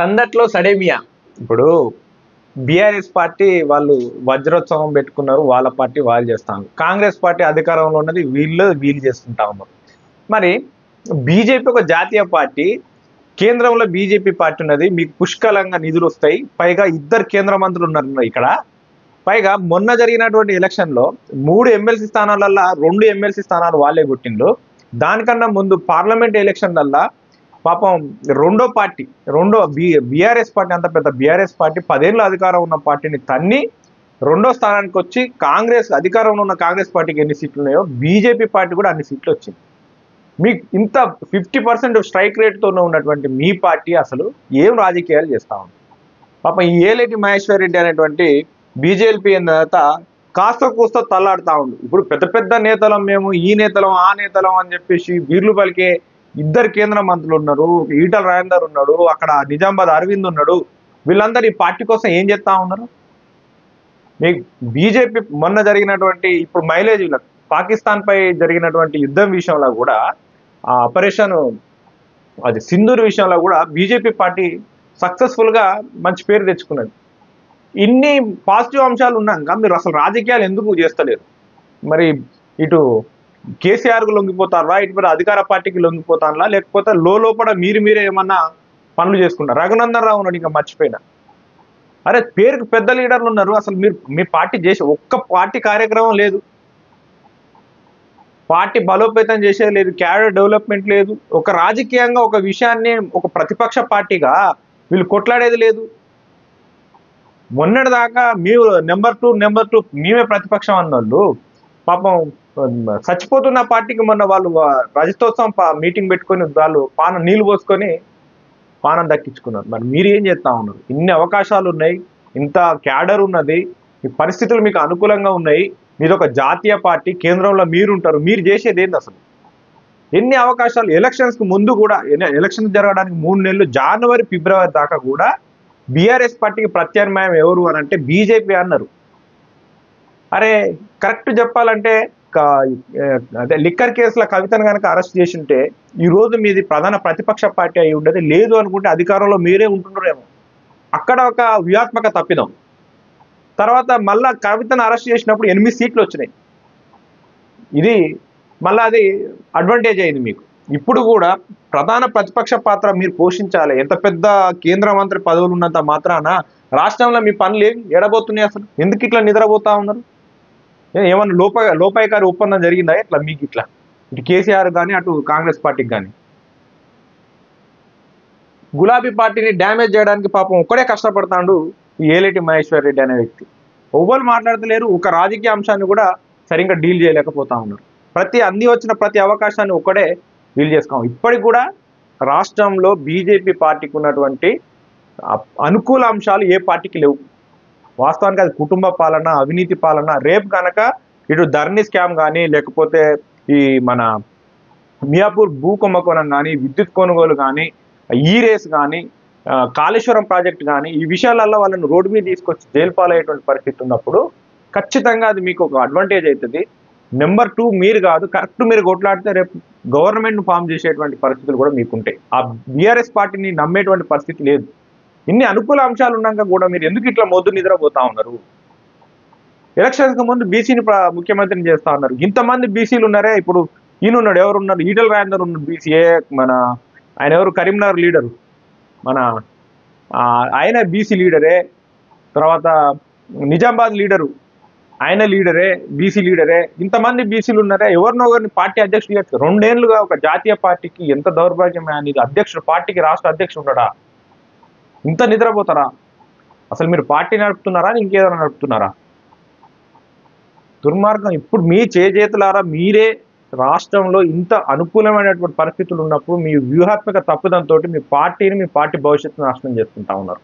సందట్లో సడేమియా. ఇప్పుడు BRS party వాళ్ళు వజ్రోత్సవం పెట్టుకున్నారు. వాళ్ళ పార్టీ వాళ్ళు చేస్తాను. కాంగ్రెస్ పార్టీ అధికారంలో ఉన్నది వీళ్ళు చేసుకుంటా ఉన్నారు. మరి బీజేపీ ఒక జాతీయ పార్టీ, కేంద్రంలో బీజేపీ పార్టీ ఉన్నది. మీకు పుష్కలంగా నిధులు వస్తాయి. పైగా ఇద్దరు కేంద్ర మంత్రులు ఉన్నారు ఇక్కడ. పైగా మొన్న జరిగినటువంటి ఎలక్షన్లో 3 ఎమ్మెల్సీ స్థానాలల్లో 2 ఎమ్మెల్సీ స్థానాలు వాళ్ళే కొట్టిండ్రు. దానికన్నా ముందు పార్లమెంట్ ఎలక్షన్లల్లో పాపం రెండో బీఆర్ఎస్ పార్టీ, అంత పెద్ద బీఆర్ఎస్ పార్టీ 10 ఏళ్ళ అధికారం ఉన్న పార్టీని తన్ని 2వ స్థానానికి వచ్చి అధికారంలో ఉన్న కాంగ్రెస్ పార్టీకి ఎన్ని సీట్లు ఉన్నాయో బీజేపీ పార్టీ కూడా అన్ని సీట్లు వచ్చింది. మీకు ఇంత 50% స్ట్రైక్ రేట్తో ఉన్నటువంటి మీ పార్టీ అసలు ఏం రాజకీయాలు చేస్తా ఉంది? పాపం ఈ ఏలేటి మహేశ్వర్ రెడ్డి అనేటువంటి బీజేపీ నేత కాస్త కూస్త తల్లాడుతూ ఉంది. ఇప్పుడు పెద్ద పెద్ద నేతలం, మేము ఈ నేతలం ఆ నేతలం అని చెప్పేసి వీర్లు పలికే 2 కేంద్ర మంత్రులు ఉన్నారు. ఈటల రాజేందర్ ఉన్నాడు, అక్కడ నిజామాబాద్ అరవింద్ ఉన్నాడు. వీళ్ళందరూ ఈ పార్టీ కోసం ఏం చేస్తా ఉన్నారు? మీకు బీజేపీ మొన్న జరిగినటువంటి ఇప్పుడు మైలేజ్ పాకిస్తాన్ పై జరిగినటువంటి యుద్ధం విషయంలో కూడా, ఆ ఆపరేషన్ అది సింధూర్ విషయంలో కూడా బీజేపీ పార్టీ సక్సెస్ఫుల్ గా మంచి పేరు తెచ్చుకున్నది. ఇన్ని పాజిటివ్ అంశాలు ఉన్నాక మీరు అసలు రాజకీయాలు ఎందుకు చేస్తలేరు? మరి ఇటు కేసీఆర్కు లొంగిపోతారా, ఇటు మరి అధికార పార్టీకి లొంగిపోతారా, లేకపోతే లోపల మీరే ఏమన్నా పనులు చేసుకుంటారు? రఘునందన్ రావు ఉన్నాడు, ఇంకా మర్చిపోయినా. అరే పేరుకు పెద్ద లీడర్లు ఉన్నారు, అసలు మీరు మీ పార్టీ చేసే ఒక్క పార్టీ కార్యక్రమం లేదు, పార్టీ బలోపేతం చేసేది లేదు, క్యాడర్ డెవలప్మెంట్ లేదు. ఒక రాజకీయంగా ఒక విషయాన్ని ఒక ప్రతిపక్ష పార్టీగా వీళ్ళు కొట్లాడేది లేదు. మొన్నటిదాకా మీరు నెంబర్ టూ మేమే ప్రతిపక్షం అన్నోళ్ళు పాపం చచ్చిపోతున్న పార్టీకి మొన్న వాళ్ళు రజతోత్సవం మీటింగ్ పెట్టుకొని వాళ్ళు నీళ్లు పోసుకొని పానం దక్కించుకున్నారు. మరి మీరు ఏం చేస్తా ఉన్నారు? ఇన్ని అవకాశాలు ఉన్నాయి, ఇంత క్యాడర్ ఉన్నది, ఈ పరిస్థితులు మీకు అనుకూలంగా ఉన్నాయి, మీది ఒక జాతీయ పార్టీ, కేంద్రంలో మీరుంటారు, మీరు చేసేది ఏంది అసలు? ఎన్ని అవకాశాలు? ఎలక్షన్స్కి ముందు కూడా, ఎలక్షన్స్ జరగడానికి 3 నెలలు జనవరి ఫిబ్రవరి దాకా కూడా బీఆర్ఎస్ పార్టీకి ప్రత్యామ్నాయం ఎవరు అని అంటే బీజేపీ అన్నారు. అరే కరెక్ట్ చెప్పాలంటే అదే లిక్కర్ కేసుల కవితను కనుక అరెస్ట్ చేసి ఉంటే ఈ రోజు మీది ప్రధాన ప్రతిపక్ష పార్టీ అయి ఉండేది. లేదు అనుకుంటే అధికారంలో మీరే ఉంటున్నారేమో. అక్కడ ఒక వ్యూహాత్మక తప్పిదం. తర్వాత మళ్ళా కవితను అరెస్ట్ చేసినప్పుడు 8 సీట్లు వచ్చినాయి. ఇది మళ్ళీ అది అడ్వాంటేజ్ అయింది మీకు. ఇప్పుడు కూడా ప్రధాన ప్రతిపక్ష పాత్ర మీరు పోషించాలి. ఎంత పెద్ద కేంద్ర మంత్రి పదవులు ఉన్నంత మాత్రాన రాష్ట్రంలో మీ పనులు ఏమి ఎడబోతున్నాయి? అసలు ఎందుకు ఇట్లా నిద్రపోతా ఉన్నారు? ఏమన్నా లోపాయకారి ఒప్పందం జరిగిందా ఇట్లా మీకు? ఇట్లా ఇటు కేసీఆర్ కానీ అటు కాంగ్రెస్ పార్టీకి కానీ గులాబీ పార్టీని డ్యామేజ్ చేయడానికి పాపం ఒక్కడే కష్టపడతాడు ఈ ఏలేటి మహేశ్వర్ రెడ్డి అనే వ్యక్తి. ఎవ్వరు మాట్లాడతలేరు, ఒక రాజకీయ అంశాన్ని కూడా సరిగ్గా డీల్ చేయలేకపోతా ఉన్నారు. వచ్చిన ప్రతి అవకాశాన్ని ఒక్కడే డీల్ చేసుకోం. ఇప్పటికి కూడా రాష్ట్రంలో బీజేపీ పార్టీకి ఉన్నటువంటి అనుకూల అంశాలు ఏ పార్టీకి లేవు. వాస్తవానికి అది కుటుంబ పాలన, అవినీతి పాలన. రేపు కనుక ఇటు ధరణి స్కామ్ కానీ, లేకపోతే ఈ మన మియాపూర్ భూ కుంభకోణం కానీ, విద్యుత్ కొనుగోలు కానీ, ఈ రేస్ కానీ, కాళేశ్వరం ప్రాజెక్ట్ కానీ, ఈ విషయాలలో వాళ్ళని రోడ్డు మీద తీసుకొచ్చి జైలు పాలయ్యేటువంటి పరిస్థితి ఉన్నప్పుడు ఖచ్చితంగా అది మీకు ఒక అడ్వాంటేజ్ అవుతుంది. నెంబర్ 2 మీరు కాదు, కరెక్ట్ మీరు కొట్లాడితే రేపు గవర్నమెంట్ను ఫామ్ చేసేటువంటి పరిస్థితులు కూడా మీకుంటాయి. ఆ బీఆర్ఎస్ పార్టీని నమ్మేటువంటి పరిస్థితి లేదు. ఇన్ని అనుకూల అంశాలు ఉన్నాక కూడా మీరు ఎందుకు ఇట్లా మొద్దు నిద్రపోతా ఉన్నారు? ఎలక్షన్స్కి ముందు బీసీని ముఖ్యమంత్రిని చేస్తా ఉన్నారు. ఇంతమంది బీసీలు ఉన్నారే. ఇప్పుడు ఈయనున్నాడు, ఎవరున్నారు? ఈటల రాజేందర్ ఉన్నాడు బీసీఏ. ఆయన ఎవరు? కరీంనగర్ లీడరు, ఆయన బీసీ లీడరే. తర్వాత నిజామాబాద్ లీడరు, ఆయన లీడరే, బీసీ లీడరే. ఇంతమంది బీసీలు ఉన్నారే. ఎవరినో ఒకరిని పార్టీ అధ్యక్షుడు చేస్తారు. 2 ఏళ్లుగా ఒక జాతీయ పార్టీకి ఎంత దౌర్భాగ్యం అనేది. అధ్యక్షుడు, పార్టీకి రాష్ట్ర అధ్యక్షుడు ఉండడా? ఇంత నిద్రపోతారా? అసలు మీరు పార్టీ నడుపుతున్నారా, ఇంకేదైనా నడుపుతున్నారా? దుర్మార్గం. ఇప్పుడు మీ చేతులారా మీరే రాష్ట్రంలో ఇంత అనుకూలమైనటువంటి పరిస్థితులు ఉన్నప్పుడు మీ వ్యూహాత్మక తప్పుదంతో మీ పార్టీని, మీ పార్టీ భవిష్యత్తును నాశనం చేసుకుంటా ఉన్నారు.